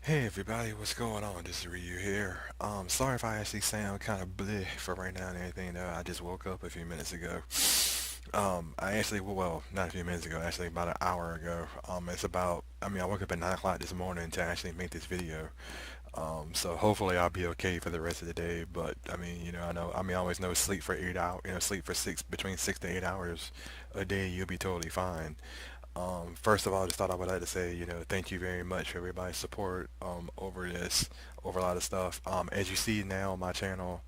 Hey everybody, what's going on? This is Ryu here. Sorry if I actually sound kind of bleh for right now and everything. Though I just woke up a few minutes ago. I actually, well, not a few minutes ago, actually about an hour ago. I woke up at 9 o'clock this morning to actually make this video. So hopefully I'll be okay for the rest of the day. But I always know sleep for 8 hours, sleep for between 6 to 8 hours a day, you'll be totally fine. First of all, I just thought I would like to say, thank you very much for everybody's support over a lot of stuff. As you see now on my channel,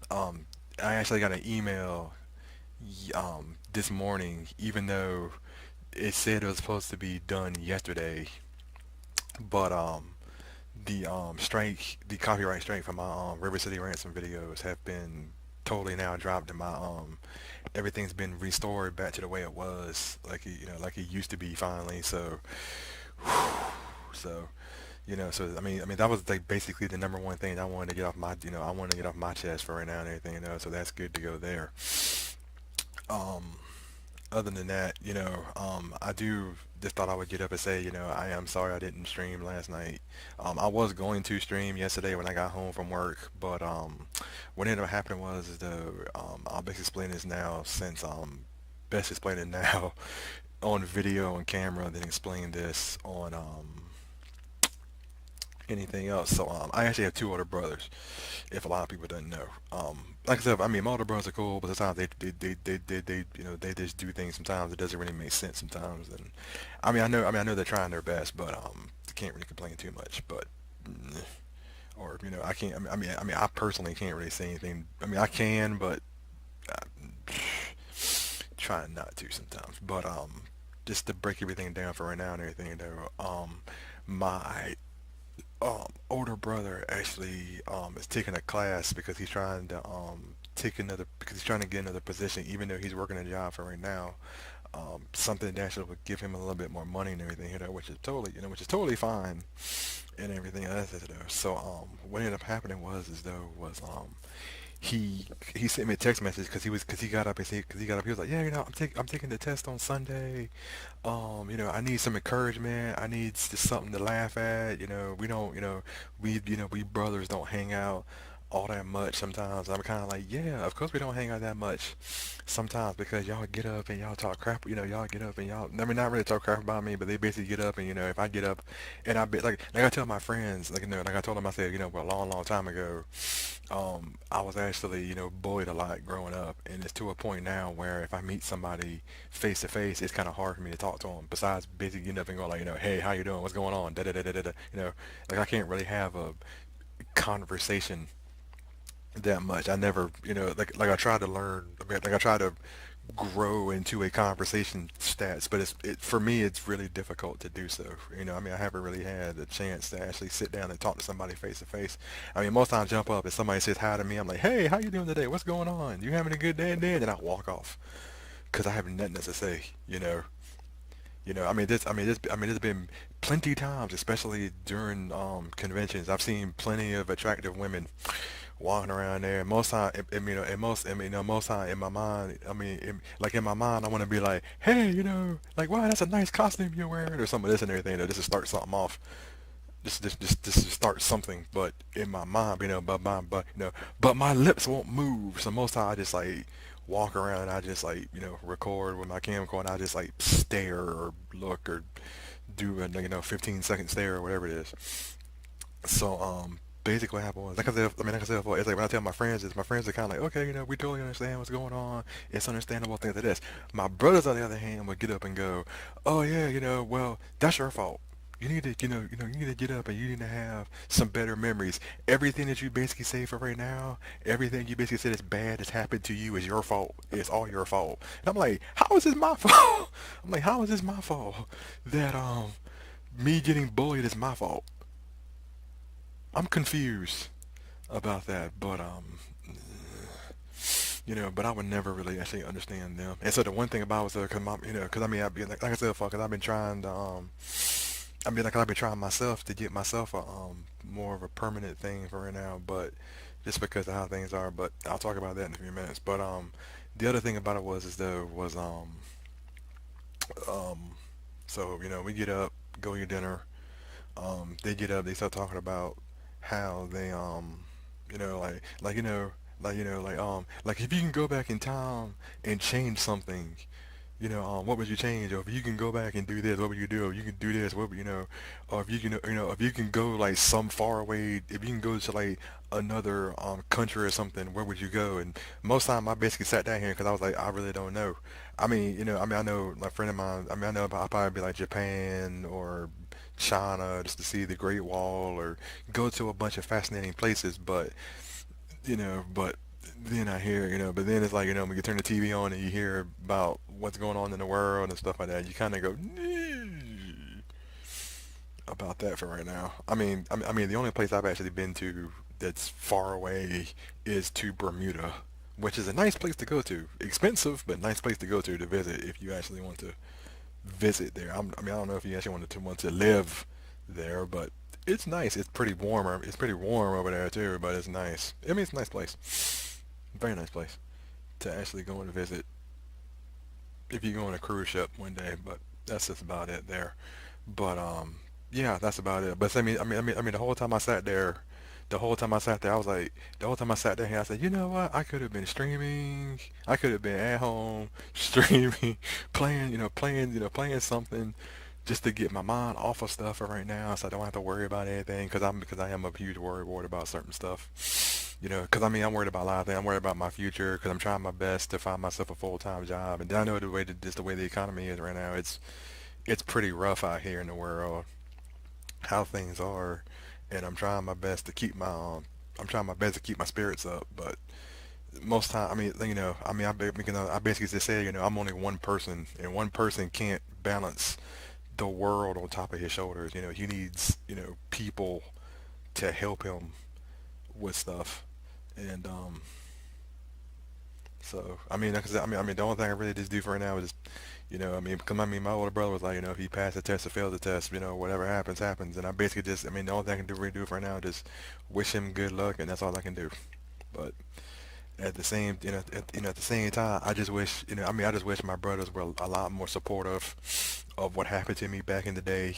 um, I actually got an email this morning, even though it said it was supposed to be done yesterday, but the copyright strike for my River City Ransom videos have been totally now dropped, and my everything's been restored back to the way it was, like it used to be finally. So so that was like basically the number one thing I wanted to get off my I wanted to get off my chest for right now and everything, so that's good to go there. Um, Other than that, I do just thought I would get up and say, I am sorry I didn't stream last night. I was going to stream yesterday when I got home from work, but what ended up happening was I'll best explain this now since best explain it now on video and camera than explain this on anything else. So I actually have two older brothers, if a lot of people don't know. Like I said, I mean, my older brothers are cool, but sometimes they just do things sometimes it doesn't really make sense sometimes. And I know they're trying their best, but I can't really complain too much. But mm, or I can't. I personally can't really say anything. I mean, I can, but uh, trying not to sometimes. But just to break everything down for right now and everything, though, my older brother actually is taking a class because he's trying to because he's trying to get another position even though he's working a job for right now, something that actually would give him a little bit more money and everything, which is totally fine and everything else. So what ended up happening was he sent me a text message because he got up and said because he got up he was like, yeah, I'm taking the test on Sunday. I need some encouragement. I need just something to laugh at. We don't, we brothers don't hang out all that much sometimes. I'm kind of like, yeah, of course we don't hang out that much sometimes because y'all get up and y'all talk crap. Y'all get up and I mean, not really talk crap about me, but they basically get up and, if I get up and I be like I tell my friends, like I told them, I said, a long, long time ago, I was actually, bullied a lot growing up, and it's to a point now where if I meet somebody face to face, it's kind of hard for me to talk to them. Besides, basically getting up and going like, hey, how you doing? What's going on? Da da da da da. Like I can't really have a conversation that much. I never, like I tried to learn. I mean, like I tried to grow into a conversation stats, but for me it's really difficult to do so. I haven't really had a chance to actually sit down and talk to somebody face to face. I mean, most times I jump up and somebody says hi to me, I'm like, hey, how you doing today? What's going on? You having a good day? And then I walk off because I have nothing to say. There's been plenty times, especially during conventions. I've seen plenty of attractive women walking around there. Most time, most time in my mind, like in my mind, I want to be like, hey, like, wow, that's a nice costume you're wearing, or some of this and everything. Just to start something off, just to start something. But in my mind, but my lips won't move. So most time, I just like walk around and I just like, record with my camcorder and I just like stare or look or do a 15-second stare or whatever it is. So basically what happened was like I said before, it's like when I tell my friends my friends are kinda like, okay, we totally understand what's going on. It's understandable things like this. My brothers on the other hand would get up and go, oh yeah, well, that's your fault. You need to, you need to get up and you need to have some better memories. Everything that you basically say for right now, everything you basically said is bad that's happened to you is your fault. It's all your fault. And I'm like, how is this my fault? I'm like, how is this my fault? That me getting bullied is my fault. I'm confused about that, but but I would never really actually understand them. And so the one thing about it was, cause cause I mean, I've been like I said, fuck, cause I've been trying to I've been trying myself to get myself a more of a permanent thing for right now, but just because of how things are. But I'll talk about that in a few minutes. But the other thing about it um, so we get up, go eat dinner. They get up, they start talking about how they you know, like you know, like if you can go back in time and change something, you know, what would you change? Or if you can go back and do this, what would you do? Or you can do this, what would you know? Or if you can, if you can go like some far away, if you can go to like another country or something, where would you go? And most time I basically sat down here because I was like, I really don't know. I mean, I know like a friend of mine. I mean, I know I'll probably be like Japan or China just to see the Great Wall or go to a bunch of fascinating places. But then I hear, but then it's like, when you turn the TV on and you hear about what's going on in the world and stuff like that, you kind of go about that for right now. I mean, the only place I've actually been to that's far away is to Bermuda, which is a nice place to go to. Expensive, but nice place to go to visit if you actually want to visit there. I don't know if you actually want to live there, but it's nice. It's pretty warm. It's pretty warm over there too, but it's nice. I mean, it's a nice place. Very nice place to actually go and visit if you go on a cruise ship one day. But that's just about it there. But yeah, that's about it. But I mean, the whole time I sat there, I was like, the whole time I sat there, here, I said, you know what? I could have been streaming. I could have been at home streaming, playing something, just to get my mind off of stuff for right now, so I don't have to worry about anything. Because I am a huge worried about certain stuff. Because I mean, I'm worried about a lot of things. I'm worried about my future because I'm trying my best to find myself a full-time job, and I know the way the economy is right now. It's pretty rough out here in the world, how things are, and I'm trying my best to keep my spirits up, but most time, I mean, I basically just say, I'm only one person, and one person can't balance the world on top of his shoulders. He needs, people to help him with stuff, and so the only thing I really just do for right now is just, because my older brother was like, if he passed the test or failed the test, whatever happens, happens. And I basically just, the only thing I can really do for right now is just wish him good luck, and that's all I can do. But at the same, at the same time, I just wish, I just wish my brothers were a lot more supportive of what happened to me back in the day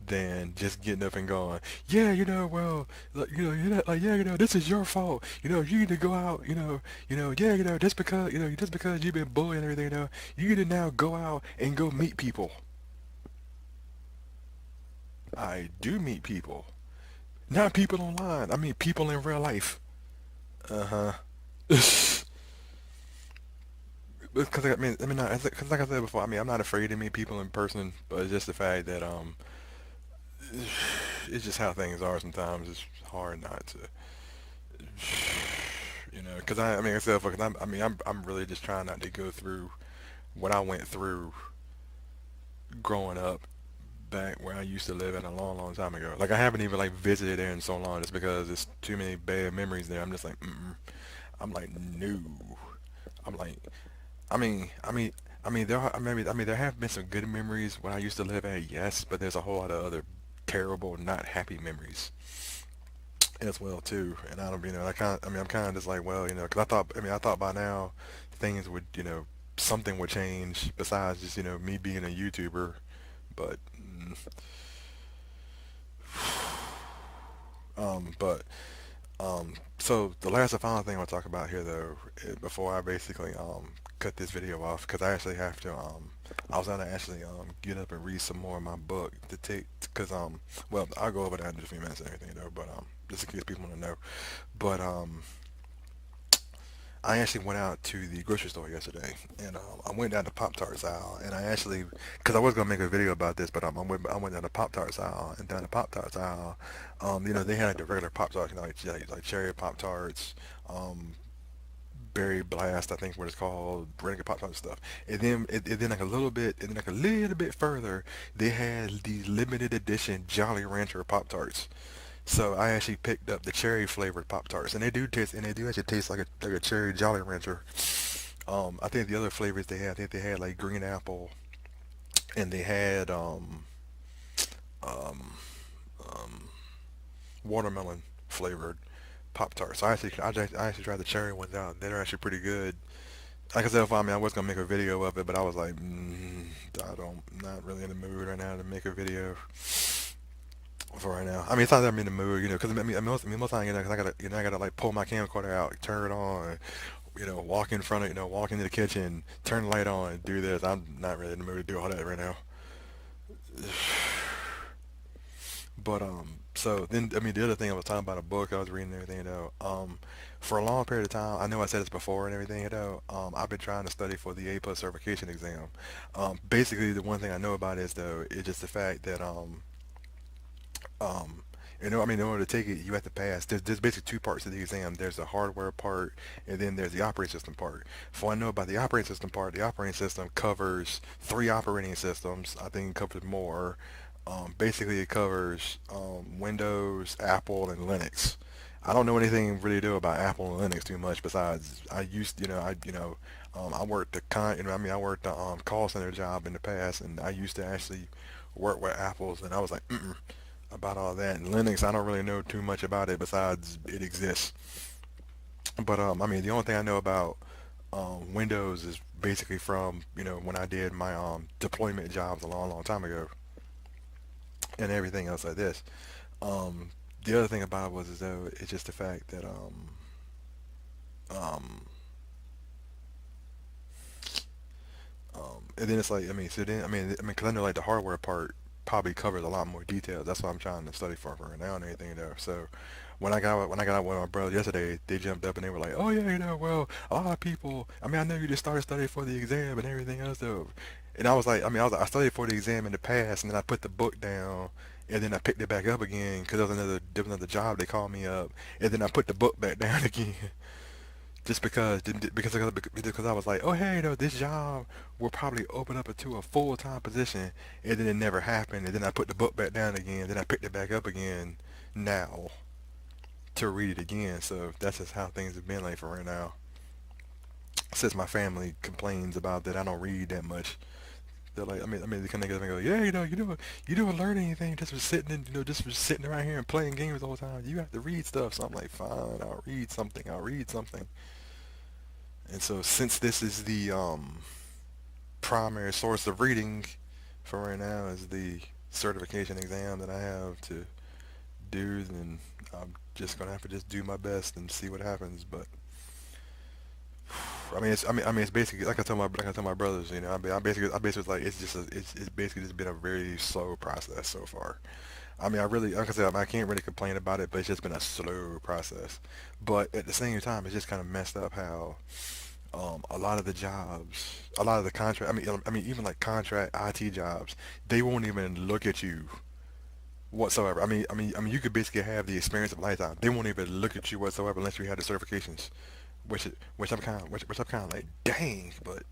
than just getting up and going, yeah, well, like, yeah, this is your fault. You need to go out, yeah, just because you've been bullied and everything, you need to now go out and go meet people. I do meet people, not people online. I mean, people in real life. Uh-huh. Because cause like I said before, I'm not afraid to meet people in person, but it's just the fact that it's just how things are sometimes. It's hard not to, because I said, because I'm really just trying not to go through what I went through growing up back where I used to live at a long, long time ago. Like I haven't even like visited there in so long, just because there's too many bad memories there. I'm just like, mm-mm. I'm like, no. I'm like, I mean, I mean, there have been some good memories when I used to live at, yes, but there's a whole lot of other terrible, not happy memories as well too. And I don't, I'm kind of just like, well, because I thought by now things would, something would change besides just, me being a YouTuber. But, but so the last and final thing I'll talk about here though, before I basically cut this video off, because I actually have to I was gonna actually get up and read some more of my book to take, because well, I'll go over that in just a few minutes and everything though, but just in case people want to know. But I actually went out to the grocery store yesterday, and I went down to Poptarts aisle, and I actually, because I was gonna make a video about this, but I went down to Poptarts aisle, and down the Poptarts aisle, they had like the regular Pop Tarts, like cherry Pop Tarts, um, berry blast, I think what it's called, regular Pop Tart stuff, and then like a little bit, and then like a little bit further, they had the limited edition Jolly Rancher Pop Tarts. So I actually picked up the cherry flavored Pop Tarts, and they do actually taste like a cherry Jolly Rancher. I think the other flavors they had, I think they had like green apple, and they had um, um, watermelon flavored Pop Tarts. I actually tried the cherry ones out. They're actually pretty good. Like I said, I was gonna make a video of it, but I was like, not really in the mood right now to make a video. for right now. I mean, it's not that I'm in the mood, because most time, 'cause I gotta like pull my camcorder out, turn it on, walk in front of, walk into the kitchen, turn the light on, and do this. I'm not really in the mood to do all that right now. But so then I mean the other thing I was talking about a book I was reading and everything for a long period of time I know I said this before and everything I've been trying to study for the A plus certification exam. Basically the one thing I know about is though is just the fact that um I mean in order to take it you have to pass. There's basically two parts to the exam. There's the hardware part and then there's the operating system part. For I know about the operating system part, the operating system covers three operating systems. I think it covers more. Basically, it covers Windows, Apple, and Linux. I don't know anything really do about Apple and Linux too much. Besides, I used, I worked I worked a call center job in the past, and I used to actually work with Apples, and I was like, about all that. And Linux, I don't really know too much about it. Besides, it exists. But I mean, the only thing I know about Windows is basically from when I did my deployment jobs a long, long time ago, and everything else like this. Um, the other thing about it was as though it's just the fact that um, and then it's like so then because I know like the hardware part probably covers a lot more details. That's what I'm trying to study for right now and everything though. So when I got out with my brother yesterday, they jumped up and they were like, "Oh yeah, well, a lot of people. I mean, I know you just started studying for the exam and everything else though." And I was like, I studied for the exam in the past, and then I put the book down, and then I picked it back up again because there was another job. They called me up, and then I put the book back down again, just because I was like, oh hey, this job will probably open up into a full time position, and then it never happened, and then I put the book back down again, then I picked it back up again now to read it again. So that's just how things have been like for right now. Since my family complains about that I don't read that much, they're like, they kind of get up and go, yeah, you don't learn anything just for sitting and just for sitting around here and playing games all the time. You have to read stuff. So I'm like, fine, I'll read something. I'll read something. And so since this is the primary source of reading for right now is the certification exam that I have to do, then I'm just gonna have to just do my best and see what happens. But it's basically like I tell my brothers, I basically was like it's basically just been a very slow process so far. I mean, I really, like I said, I can't really complain about it, but it's just been a slow process. But at the same time, it's just kind of messed up how a lot of the jobs, a lot of the contract, even like contract IT jobs, they won't even look at you whatsoever. You could basically have the experience of a lifetime. They won't even look at you whatsoever unless you have the certifications, which I'm kind of like, dang. But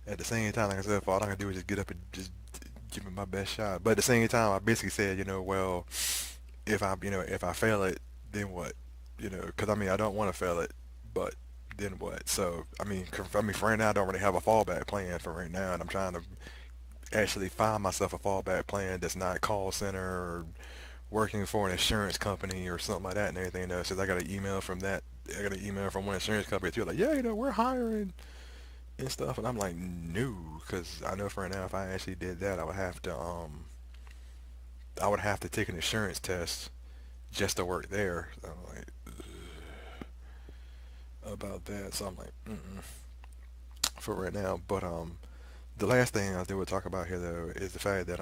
at the same time, like I said, all I can do is just get up and just give it my best shot. But at the same time, I basically said, well, if I fail it, then what? Because I don't want to fail it, but then what? So for right now, I don't really have a fallback plan for right now, and I'm trying to actually find myself a fallback plan that's not call center or working for an insurance company or something like that and everything. Since I got an email from that, I got an email from one insurance company too, like, yeah, we're hiring and stuff, and I'm like, no, because I know for right now, if I actually did that, I would have to take an insurance test just to work there. So I'm like, about that. So I'm like, for right now. But the last thing I do want to talk about here though is the fact that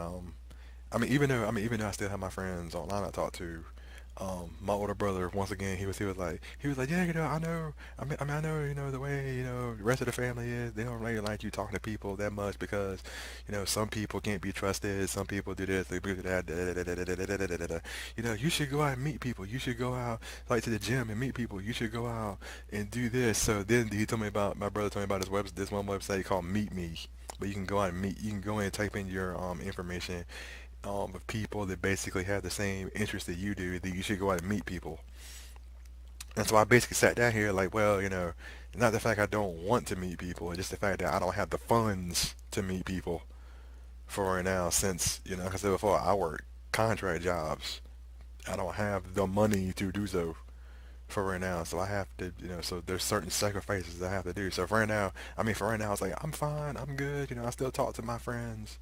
even though I still have my friends online I talk to, my older brother once again he was like, yeah, I know, I know, the way the rest of the family is, they don't really like you talking to people that much because some people can't be trusted, some people do this, they do that, you should go out and meet people, you should go out like to the gym and meet people, you should go out and do this. So then my brother told me about this one website called Meet Me, but you can go in and type in your information of people that basically have the same interests that you do, that you should go out and meet people. And so I basically sat down here like, well, not the fact I don't want to meet people, it's just the fact that I don't have the funds to meet people for right now since, like I said before, I work contract jobs. I don't have the money to do so for right now. So I have to, so there's certain sacrifices I have to do. So for right now, I was like, I'm fine, I'm good. I still talk to my friends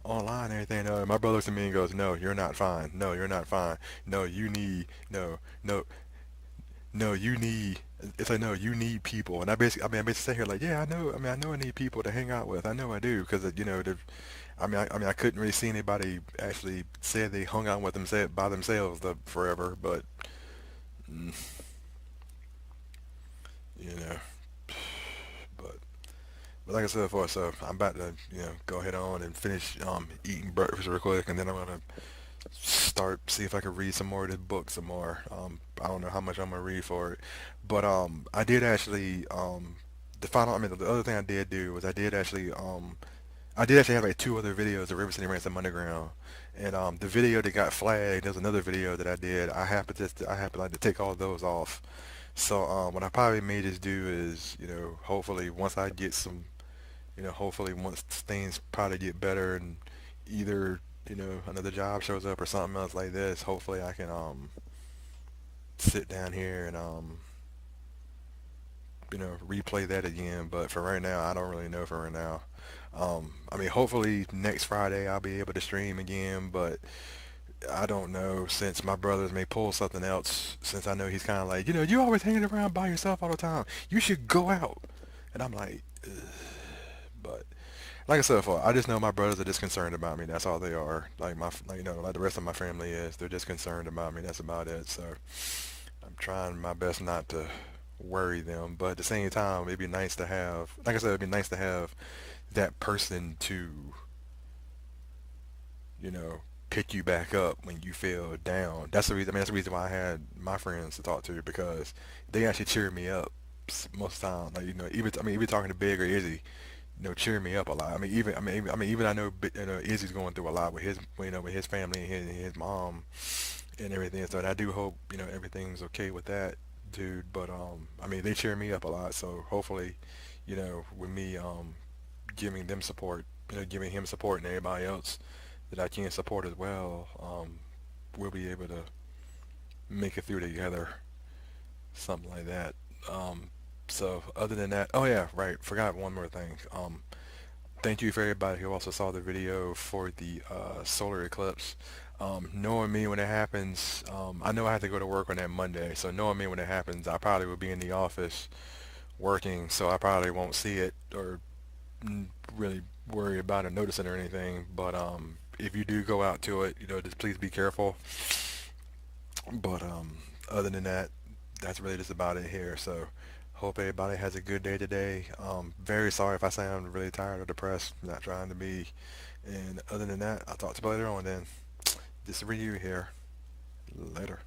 online and everything. My brother looks at me and goes, "No, you're not fine. No, you're not fine. No, no, no, you need." It's like, no, you need people. And I basically say here like, yeah, I know. I mean, I know I need people to hang out with. I know I do because I mean, I couldn't really see anybody actually say they hung out with themselves by themselves forever. But mm, you know, but like I said before, so I'm about to go ahead on and finish eating breakfast real quick, and then I'm gonna start see if I can read some more of this book some more. I don't know how much I'm gonna read for it, but I did actually the final. I mean, the other thing I did do was I did actually have like two other videos of River City Ransom Underground, and the video that got flagged. There's another video that I did. I happened like to take all those off. So what I probably may just do is hopefully once I get some hopefully once things probably get better and either another job shows up or something else like this, hopefully I can sit down here and replay that again. But for right now, I don't really know for right now. I mean, hopefully next Friday I'll be able to stream again, but I don't know since my brothers may pull something else. Since I know he's kind of like, you always hanging around by yourself all the time. You should go out. And I'm like, ugh. But like I said before, I just know my brothers are just concerned about me. That's all they are. Like like the rest of my family is. They're just concerned about me. That's about it. So I'm trying my best not to worry them. But at the same time, it'd be nice to have, like I said, it'd be nice to have that person to, you know, pick you back up when you feel down. That's the reason. I mean, that's the reason why I had my friends to talk to because they actually cheer me up most of the time. Like even talking to Big or Izzy, cheering me up a lot. Even I know, Izzy's going through a lot with with his family and his mom and everything. So I do hope, everything's okay with that dude. But I mean, they cheer me up a lot. So hopefully, with me giving them support, giving him support and everybody else that I can support as well, we'll be able to make it through together, something like that. So other than that, oh yeah, right, forgot one more thing. Thank you for everybody who also saw the video for the solar eclipse. Knowing me when it happens, I know I have to go to work on that Monday, so knowing me when it happens, I probably will be in the office working, so I probably won't see it or really worry about it, notice it or anything. But if you do go out to it, just please be careful. But other than that, that's really just about it here. So hope everybody has a good day today. Very sorry if I sound really tired or depressed. Not trying to be. And other than that, I'll talk to you later on then. This is Ryu here. Later.